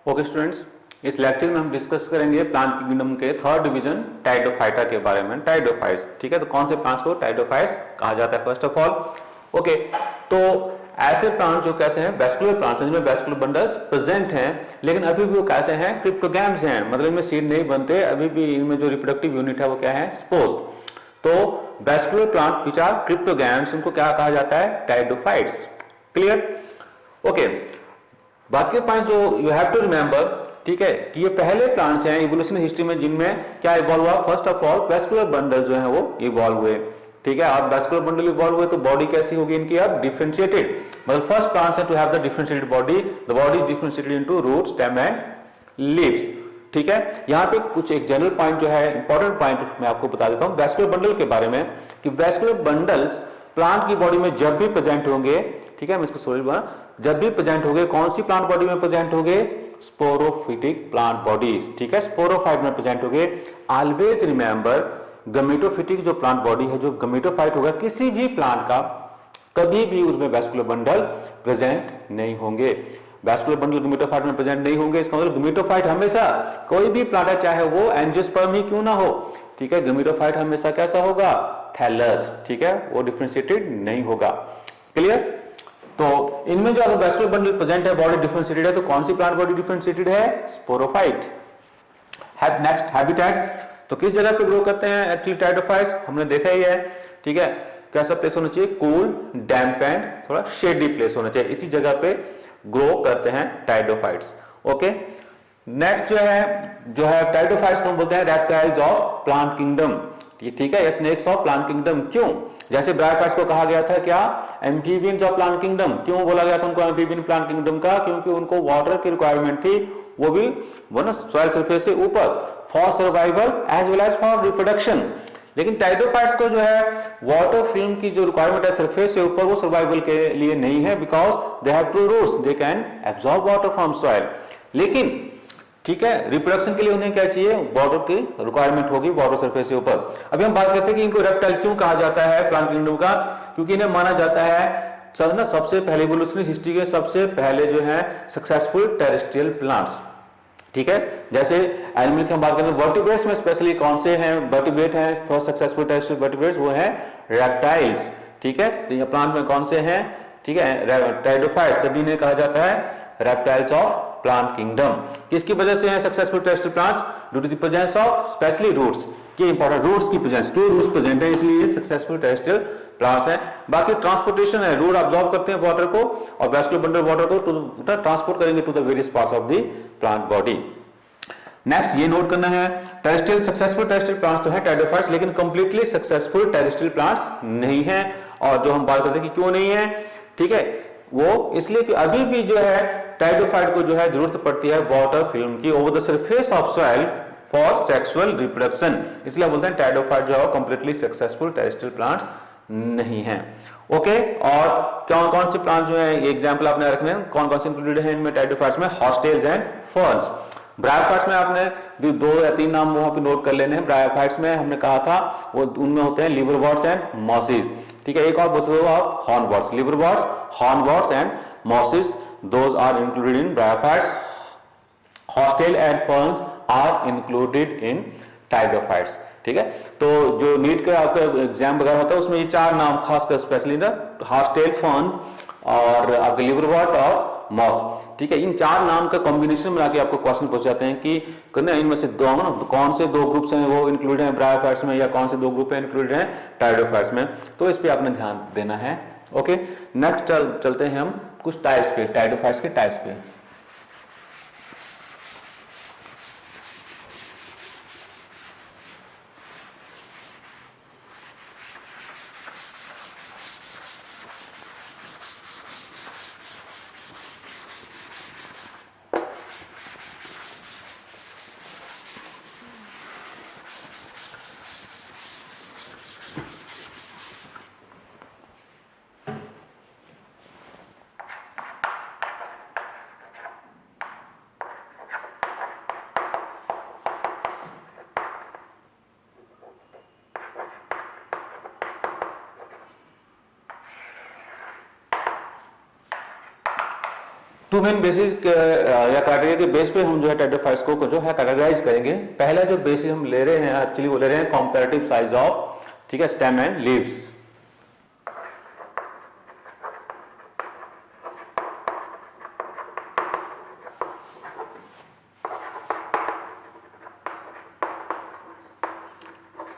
Okay students, इस lecture में हम डिस्कस करेंगे प्लांट किंगडम के थर्ड डिवीजन टाइडोफाइटा के बारे में। टाइडोफाइट्स, ठीक है। तो कौन से प्लांट्स को टाइडोफाइट्स कहा जाता है फर्स्ट ऑफ ऑल। ओके, तो ऐसे प्लांट जो कैसे हैं, वेस्कुलर प्लांट्स हैं, जिनमें वेस्कुलर बंडल्स प्रेजेंट हैं, लेकिन अभी भी वो कैसे हैं, क्रिप्टोगैम्स हैं, मतलब इनमें सीड नहीं बनते, अभी भी इनमें जो रिप्रोडक्टिव यूनिट है वो क्या है, स्पोर्स। तो vascular plant which are cryptogams, उनको क्या कहा जाता है, टाइडोफाइट्स। क्लियर? ओके, बाकी पॉइंट जो यू हैव टू रिमेंबर, ठीक है, कि ये पहले प्लांट्स हैं इवोल्यूशन हिस्ट्री में जिनमें क्या इवॉल्व हुआ, first of all vascular bundle जो है वो इवॉल्व हुए, ठीक है। अब वेस्कुलर बंडल इवॉल्व हुए तो बॉडी कैसी होगी इनकी, अब डिफरेंशिएटेड, मतलब फर्स्ट प्लांट्स है to have the differentiated body, the body is differentiated into root, stem and leaves, ठीक है। यहां पे कुछ एक जनरल पॉइंट जो है, इंपॉर्टेंट पॉइंट मैं आपको बता देता हूं वेस्कुलर बंडल के बारे में, कि वेस्कुलर बंडल्स प्लांट की बॉडी में जब भी प्रेजेंट होंगे, ठीक है, मैं इसको सोल्व बना, जब भी प्रेजेंट होंगे, कौन सी प्लांट बॉडी में प्रेजेंट होंगे, स्पोरोफिटिक प्लांट बॉडीज, ठीक है, स्पोरोफाइट में प्रेजेंट होंगे। ऑलवेज रिमेंबर, गमेटोफिटिक जो प्लांट बॉडी है, जो गमेटोफाइट होगा किसी भी प्लांट का, कभी भी उसमें वेस्कुलर बंडल प्रेजेंट नहीं होंगे। वेस्कुलर बंडल गमेटोफाइट में प्रेजेंट नहीं होंगे, इसका मतलब गमेटोफाइट हमेशा, कोई भी प्लांट है चाहे वो एंजियोस्पर्म ही क्यों ना हो, ठीक है, गमेटोफाइट हमेशा कैसा होगा, थैलस, ठीक है, वो डिफरेंशिएटेड नहीं होगा। क्लियर? तो इनमें जो अगर वेस्कुलर बंडल प्रेजेंट है, बॉडी डिफरेंशिएटेड है, तो कौन सी प्लांट बॉडी डिफरेंशिएटेड है, स्पोरोफाइट। नेक्स्ट हैबिटेट, तो किस जगह पे ग्रो करते हैं एक्चुअली टाइडोफाइट्स, हमने देखा ही है, ठीक है। कैसा प्लेस होना चाहिए, कूल, डैम्प एंड थोड़ा शेडी प्लेस होना चाहिए, इसी जगह पे ग्रो करते हैं टाइडोफाइट्स। ओके, नेक्स्ट जो है टाइडोफाइट्स को बोलते हैं रेप्टाइल्स ऑफ प्लांट किंगडम, ठीक है, स्नेक्स ऑफ प्लांट किंगडम। क्यों? जैसे ब्रायोफाइट्स को कहा गया था क्या, एम्फीबियंस ऑफ प्लांट किंगडम। क्यों बोला गया था उनको एम्फीबियन प्लांट किंगडम का, क्योंकि उनको वाटर की रिक्वायरमेंट थी, वो भी वो ना सॉइल सरफेस से ऊपर, for survival as well as for reproduction. लेकिन टाइडोफाइट्स को जो है वाटर फिल्म की जो रिक्वायरमेंट है सरफेस से ऊपर, वो सर्वाइवल के लिए नहीं है, because they have true roots, they can absorb water from soil. लेकिन ठीक है, रिप्रोडक्शन के लिए उन्हें क्या चाहिए, वाटर की रिक्वायरमेंट होगी वाटर सरफेस के ऊपर। अभी हम बात करते हैं कि इनको रेप्टाइल्स क्यों कहा जाता है प्लांट किंगडम का, क्योंकि इन्हें माना जाता है सबसे पहले इवोल्यूशनरी हिस्ट्री के सबसे पहले जो है सक्सेसफुल टेरेस्ट्रियल प्लांट्स, ठीक है। जैसे एनिमल की हम बात करें, वर्टिब्रेट्स में स्पेशली कौन से हैं वर्टिब्रेट हैं फर्स्ट सक्सेसफुल टेरेस्ट्रियल वर्टिब्रेट्स, वो है रेप्टाइल्स, ठीक है। तो ये प्लांट में कौन से हैं, ठीक है, टाइडोफाइट्स, तभी इन्हें कहा जाता है रेप्टाइल्स ऑफ प्लांट किंगडम। किसकी वजह से है successful terrestrial plants, due to the presence of specially roots, की इंपॉर्टेंट रूट्स की प्रेजेंस, टू रूट्स प्रेजेंट है, इसलिए सक्सेसफुल टेरेस्ट्रियल प्लांट्स है। बाकी ट्रांसपोर्टेशन है, रूट अब्सॉर्ब करते हैं वाटर को, और वेस्कुलर बंडल वाटर को ट्रांसपोर्ट करेंगे to the various parts of the plant body. Next ये नोट करना है, टेरेस्ट्रियल सक्सेसफुल टेरेस्ट्रियल प्लांट्स तो है टाइडोफाइट्स, लेकिन कंप्लीटली सक्सेसफुल टेरेस्ट्रियल प्लांट्स नहीं है। और जो हम बात करते हैं कि क्यों नहीं है, ठीक है, वो इसलिए कि अभी भी जो है टाइडोफाइट को जो है जरूरत पड़ती है वाटर फिल्म की over the surface of soil for sexual reproduction, इसलिए बोलते हैं टाइडोफाइट जो है कंप्लीटली सक्सेसफुल टेरेस्ट्रियल प्लांट्स नहीं है। ओके, और कौन कौन से प्लांट जो है एग्जांपल आपने रखने हैं, कौन कौन से इंक्लूडेड है इनमें टाइडोफाइट्स में, हॉस्टेल्स एंड फर्न्स। ब्रायोफाइट्स में आपने भी 2 या 3 नाम वहां पे नोट कर लेने हैं। ब्रायोफाइट्स में हमने कहा था वो उनमें होते हैं लिवरवर्ट्स एंड मॉसिस, ठीक है। एक और बोलते हो आप hornworts, liverworts, hornworts and mosses, those are included in bryophytes. Horsetails and ferns are included in pteridophytes, ठीक है। तो जो नीट का आपका एग्जाम वगैरह होता है उसमें ये 4 नाम खासकर स्पेशली ना, हॉस्टेल, फर्न और आपके लिवरवर्ट और मॉस, ठीक है। इन 4 नाम का कॉम्बिनेशन बना के आपको क्वेश्चन पूछ जाते हैं कि इनमें से कौन से 2 ग्रुप्स हैं वो इंक्लूडेड हैं ब्रायोफाइट्स में, या कौन से 2 ग्रुप हैं इंक्लूडेड हैं टाइडोफाइट्स में, तो इस पे आपने ध्यान देना है। ओके, नेक्स्ट चलते हैं हम कुछ टाइप्स पे, टाइडोफाइट्स के टाइप्स पे। टू मेन बेसिस या क्राइटेरिया के बेस पे हम जो है टेरिडोफाइट्स को जो है कैटेगराइज करेंगे। पहला जो बेसिस हम ले रहे हैं एक्चुअली वो ले रहे हैं कंपैरेटिव साइज ऑफ, ठीक है, स्टेम एंड लीव्स।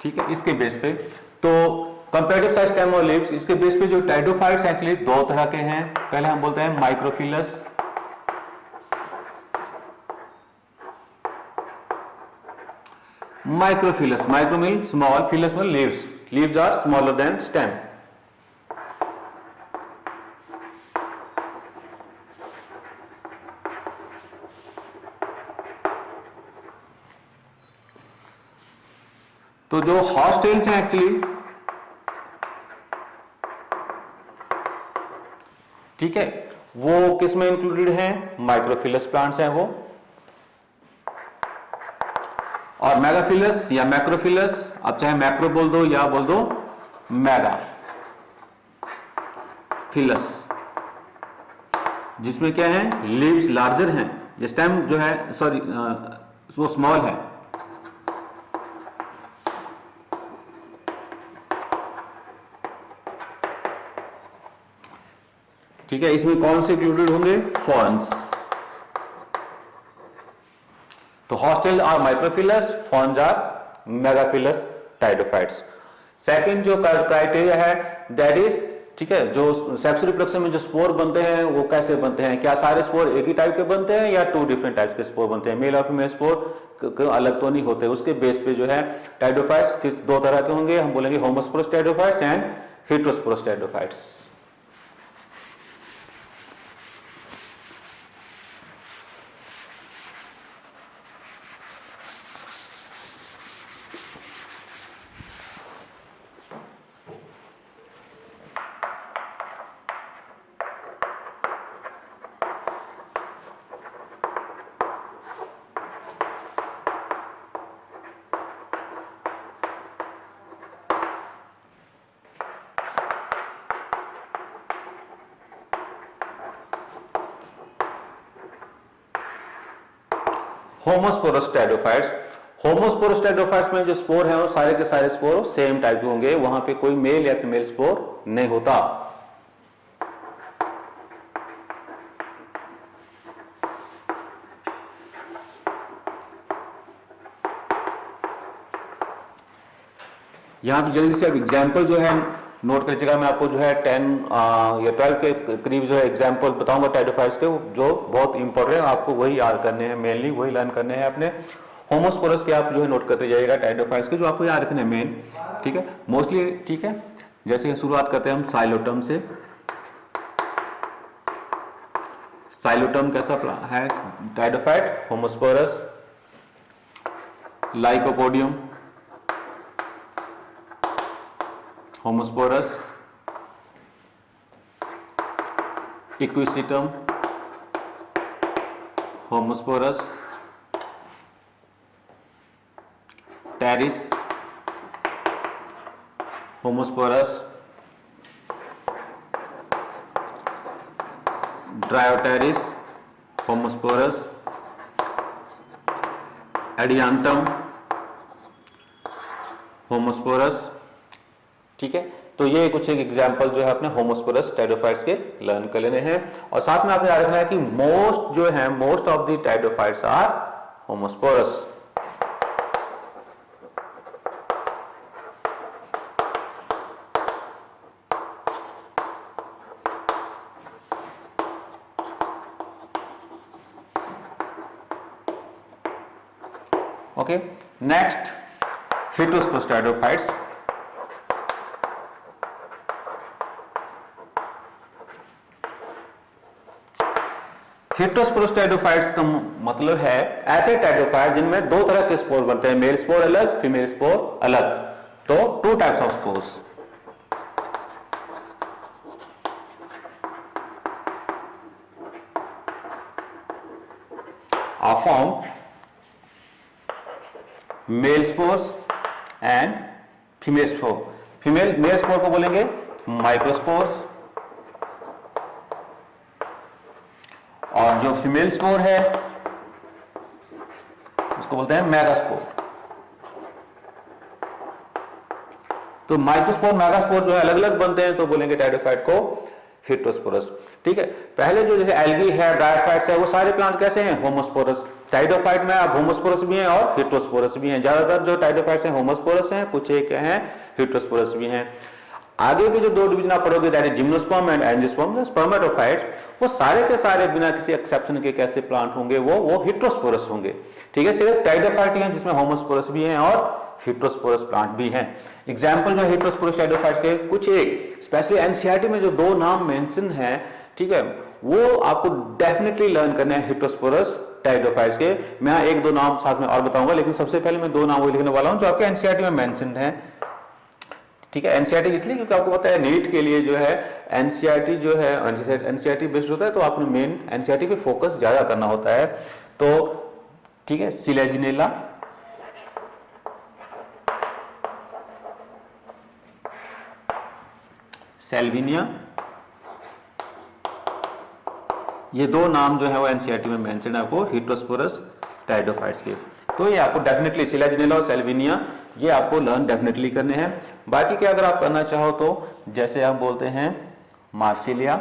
ठीक है, इसके बेस पे तो कंपैरेटिव साइज स्टेम और लीव्स, इसके बेस पे जो टेरिडोफाइट्स एक्चुअली दो तरह के हैं। पहले हम बोलते हैं microphyllous, microphyllous, micro mean small, phyllous mean leaves, leaves are smaller than stem. तो जो हॉर्सटेल्स हैं एक्चुअली, ठीक है, वो किस में इंक्लूडेड हैं? माइक्रोफिलस प्लांट्स हैं वो। और मेगाफिलस या मैक्रोफिलस, आप चाहे मैक्रो बोल दो या बोल दो मेगा फिलस, जिसमें क्या है, लीव्स लार्जर हैं, ये स्टेम जो है सॉरी वो स्मॉल है। ठीक है, इसमें कौन से इंक्लूडेड होंगे? फॉर्न्स। तो horsetails are microphyllous, ferns are megaphyllous pteridophytes. Second जो क्राइटेरिया है दैट इज, ठीक है, जो सेक्स रिप्रोडक्शन में जो स्पोर बनते हैं वो कैसे बनते हैं? क्या सारे स्पोर एक ही टाइप के बनते हैं या टू डिफरेंट टाइप्स के स्पोर बनते हैं? मेल और फीमेल स्पोर अलग तो नहीं होते। उसके बेस पे जो है टेरिडोफाइट्स दो तरह के होंगे, हम बोलेंगे homosporous pteridophytes and heterosporous pteridophytes. Homosporous pteridophytes, homosporous pteridophytes में जो स्पोर है वो सारे के सारे स्पोर सेम टाइप के होंगे, वहां पे कोई मेल या फीमेल स्पोर नहीं होता। यहां पे जल्दी से अब एग्जाम्पल जो है नोट कर लीजिएगा। मैं आपको जो है 10 या 12 के करीब जो है एग्जाम्पल बताऊंगा टेरिडोफाइट्स के, जो बहुत इंपॉर्टेंट है, आपको वही याद करने हैं, मेनली वही लर्न करने हैं अपने। होमोस्पोरस के आप जो है नोट करते जाइएगा टेरिडोफाइट्स के, जो आपको याद रखने हैं मेन, ठीक है, मोस्टली, ठीक है। जैसे शुरुआत करते हैं हम साइलोटम से। साइलोटम कैसा है pteridophyte? Homosporous. Lycopodium homosporous. Equisetum homosporous. Pteris homosporous. Dryopteris homosporous. Adiantum homosporous. ठीक है, तो ये कुछ एक एग्जांपल जो है अपने होमोस्पोरस टेरिडोफाइट्स के लर्न कर लेने हैं। और साथ में आपने याद रखना है कि मोस्ट जो है, most of the pteridophytes are homosporous. Okay, next heterosporous pteridophytes. Heterosporous pteridophytes का मतलब है ऐसे टेरिडोफाइट जिनमें दो तरह के स्पोर बनते हैं, मेल स्पोर अलग, फीमेल स्पोर अलग। तो two types of spores. Are form male spores and female spore. Male spore को बोलेंगे माइक्रोस्पोर्स और और जो फीमेल स्पोर है उसको बोलते हैं मेगास्पोर। तो माइक्रोस्पोर मेगास्पोर जो है अलग अलग बनते हैं, तो बोलेंगे टाइडोफाइट को हेटेरोस्पोरस। ठीक है, पहले जो जैसे एल्गी है, ब्रायोफाइट्स है, वो सारे प्लांट कैसे हैं? होमोस्पोरस। टाइडोफाइट में आप होमोस्पोरस भी हैं और हेटेरोस्पोरस भी हैं। ज्यादातर जो टाइडोफाइट्स हैं होमोस्पोरस हैं, कुछ एक हैं हेटेरोस्पोरस भी हैं। आगे के जो दो डिवीजन आप पढ़ोगे that is gymnosperm and angiosperm, spermatophytes, वो सारे के सारे बिना किसी एक्सेप्शन के कैसे प्लांट होंगे? वो हेटेरोस्पोरस होंगे। ठीक है, सिर्फ टाइडोफाइट हैं जिसमें होमोस्पोरस भी हैं और हेटेरोस्पोरस प्लांट भी हैं। एग्जांपल जो हेटेरोस्पोरस टाइडोफाइट्स के कुछ एक, स्पेशली एनसीईआरटी में जो दो नाम मेंशन हैं, ठीक है, वो आपको डेफिनेटली लर्न करना है हेटेरोस्पोरस टाइडोफाइट्स के। मैं एक दो नाम साथ में और बताऊंगा, लेकिन सबसे पहले मैं दो नाम वो लिखने वाला हूं जो आपके एनसीईआरटी में मेंशन्ड हैं। ठीक है, एनसीईआरटी इसलिए क्योंकि आपको पता है नीट के लिए जो है एनसीईआरटी जो है एनसीईआरटी बेस्ड होता है, तो आपने मेन एनसीईआरटी पे फोकस ज्यादा करना होता है। तो ठीक है, सिलेजिनेला, सेल्विनिया, ये दो नाम जो है वो एनसीईआरटी में मेंशन है आपको हेटेरोस्पोरस टाइडोफाइट्स के। तो ये आपको डेफिनेटली सिलेजिनेला और सेल्विनिया ये आपको लर्न डेफिनेटली करने हैं। बाकी के अगर आप करना चाहो तो जैसे आप बोलते हैं मार्सिलिया,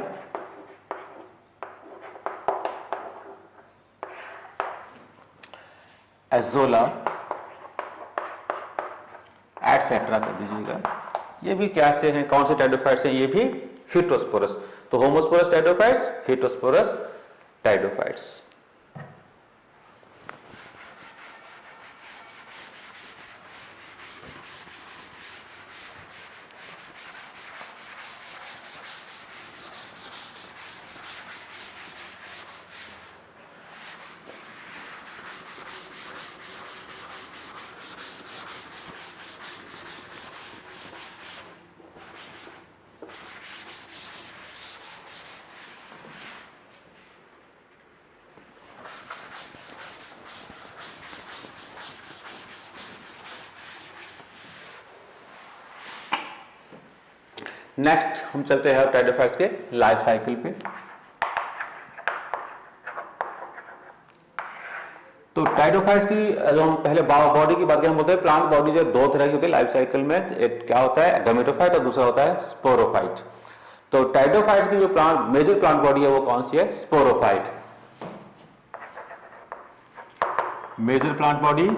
एजोला एटसेट्रा कर दीजिएगा। ये भी क्या से हैं, कौन से टाइडोफाइट्स हैं? ये भी हेटेरोस्पोरस। तो होमोस्पोरस टाइडोफाइट्स, हेटेरोस्पोरस टाइडोफाइट्स। नेक्स्ट हम चलते हैं टाइडोफाइट्स के लाइफ साइकिल पे। तो टाइडोफाइट्स की जो हम पहले बॉडी की बात करें, हम बोलते हैं प्लांट बॉडी जो दो तरह की होती है लाइफ साइकिल में। एक क्या होता है? गैमेटोफाइट, और दूसरा होता है स्पोरोफाइट। तो टाइडोफाइट्स की जो मेजर प्लांट बॉडी है वो कौन सी है? Sporophyte. Major plant body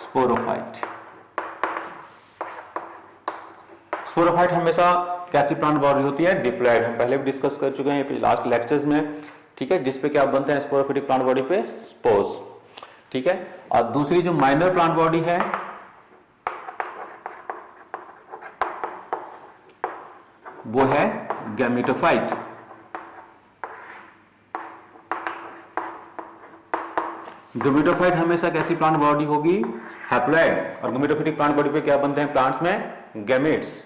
sporophyte. स्पोरोफाइट हमेशा कैसी प्लांट बॉडी होती है? डिप्लॉयड। हम पहले भी डिस्कस कर चुके हैं लास्ट लेक्चर्स में। ठीक है, जिसपे क्या बनते हैं स्पोरोफिटिक प्लांट बॉडी पे? स्पोर्स। ठीक है, और दूसरी जो माइनर प्लांट बॉडी है वो है गैमेटोफाइट। गैमेटोफाइट हमेशा कैसी प्लांट बॉडी होगी? हैप्लॉइड। और गैमेटोफिटिक प्लांट बॉडी पे क्या बनते हैं प्लांट्स में? गैमेट्स।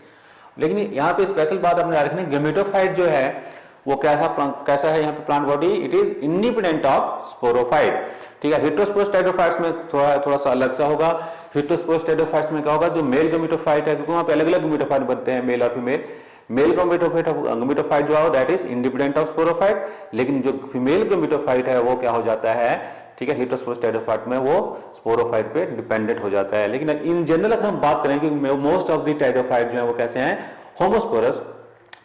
लेकिन यहाँ पे स्पेशल बात आपने याद रखनी, गैमेटोफाइट जो है वो कैसा है यहाँ पे plant body? It is independent of sporophyte. ठीक है, हेटेरोस्पोरस टाइडोफाइट्स में थोड़ा सा अलग सा होगा। हेटेरोस्पोरस टाइडोफाइट्स में क्या होगा? जो मेल गैमेटोफाइट है, क्योंकि वहां पे अलग अलग गैमेटोफाइट बनते हैं, मेल और फीमेल। मेल गैमेटोफाइट जो है that is independent of sporophyte, लेकिन जो फीमेल गैमेटोफाइट है वो क्या हो जाता है? ठीक है, हेटेरोस्पोरस टाइडोफाइट में वो स्पोरोफाइट पे डिपेंडेंट हो जाता है। लेकिन इन जनरल अगर हम बात करें कि मोस्ट ऑफ द टाइडोफाइट जो है वो कैसे हैं? होमोस्पोरस।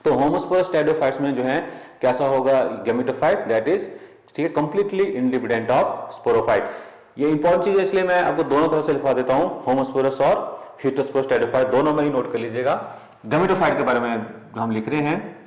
तो होमोस्पोरस टाइडोफाइट्स में जो है कैसा होगा? गैमेटोफाइट दैट इज, ठीक है, कंप्लीटली इंडिपेंडेंट ऑफ स्पोरोफाइट। ये इंपॉर्टेंट चीज है, इसलिए मैं आपको दोनों तरह से लिखवा देता हूं, होमोस्पोरस और हेटेरोस्पोरस टाइडोफाइट दोनों में ही नोट कर लीजिएगा। गैमेटोफाइट के बारे में हम लिख रहे हैं,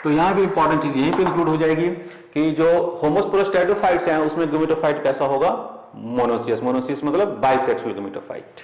तो यहां भी इंपॉर्टेंट चीज यहीं पे इंक्लूड हो जाएगी कि जो होमोस्पोरस टाइडोफाइट्स हैं उसमें गैमेटोफाइट कैसा होगा? मोनोसियस। मोनोसियस मतलब बाइसेक्सुअल गैमेटोफाइट।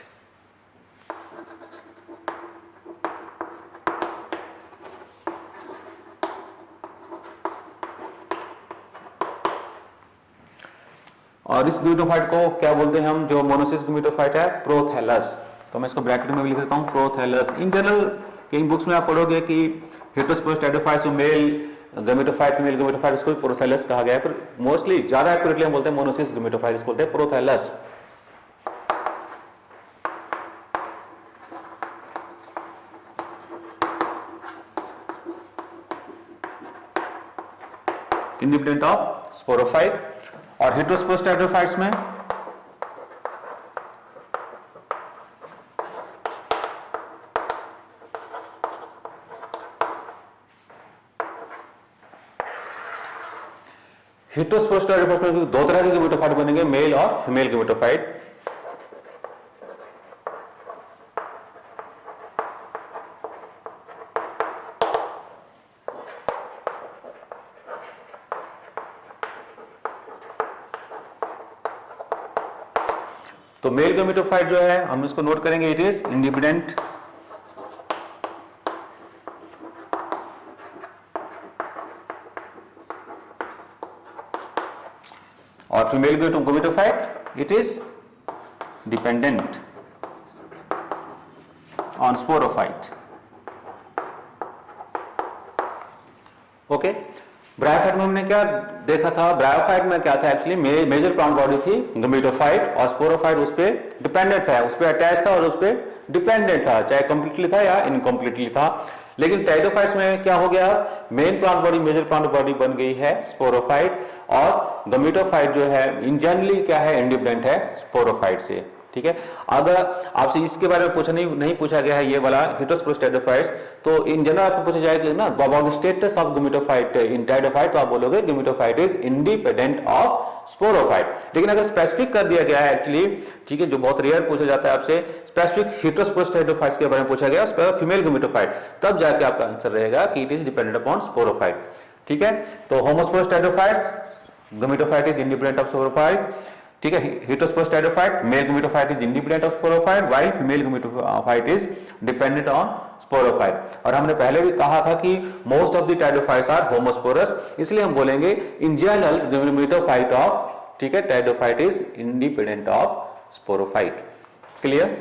और इस गैमेटोफाइट को क्या बोलते हैं हम? जो मोनोसियस गैमेटोफाइट है, प्रोथैलस। तो मैं इसको ब्रैकेट में भी लिख देता हूं, प्रोथैलस। इन जनरल कई बुक्स में आप पढ़ोगे कि हेटेरोस्पोरस टाइडोफाइट्स जो मेल गमेटोफाइट फीमेल गमेटोफाइट उसको प्रोथैलस कहा गया है, पर मोस्टली ज्यादा एक्यूरेटली हम बोलते हैं मोनोसिस गमेटोफाइट, इसको बोलते हैं प्रोथैलस। Independent of sporophyte. और हेटेरोस्पोरस टाइडोफाइट्स में हेटेरोस्पोरस टाइडोफाइट्स में दो तरह के गमेटोफाइट बनेंगे, मेल और फीमेल गमेटोफाइट। तो मेल गमेटोफाइट जो है हम इसको नोट करेंगे, इट इज इंडिपेंडेंट और female gametophyte it is dependent on sporophyte. Okay, bryophyte में हमने क्या देखा था? ब्रायोफाइट में क्या था एक्चुअली, मेजर प्लांट बॉडी थी गमेटोफाइट और स्पोरोफाइट उस पर डिपेंडेंट था, उस पर अटैच था और उस पर डिपेंडेंट था, चाहे कंप्लीटली था या इनकम्प्लीटली था। लेकिन टाइडोफाइट्स में क्या हो गया, main plant body major plant body बन गई है स्पोरोफाइट और गमेटोफाइट जो है इन जनरली क्या है, इंडिपेंडेंट है स्पोरोफाइट से। ठीक है, अगर आपसे इसके बारे में पूछा नहीं पूछा गया है ये वाला हेटेरोस्पोरस टाइडोफाइट्स, तो इन जनरल आपको पूछा जाएगा ना अबाउट स्टेटस ऑफ गमेटोफाइट इन टाइडोफाइट, तो आप बोलोगे गमेटोफाइट इज इंडिपेंडेंट ऑफ स्पोरोफाइट। लेकिन अगर स्पेसिफिक कर दिया गया है एक्चुअली, ठीक है, जो बहुत रेयर पूछा जाता है आपसे, स्पेसिफिक हेटेरोस्पोरस टाइडोफाइट्स के बारे में पूछा गया, उस पर फीमेल गमेटोफाइट, तब जाके आपका आंसर रहेगा कि it is dependent upon sporophyte. ठीक है, तो homosporous pteridophytes gametophyte is independent of sporophyte. ठीक है, heterosporous pteridophyte male gametophyte is independent of sporophyte while female gametophyte is dependent on sporophyte. और हमने पहले भी कहा था कि most of the pteridophytes are homosporous, इसलिए हम बोलेंगे इन जनरल गमेटोफाइट ऑफ, ठीक है, pteridophyte is independent of sporophyte. Clear?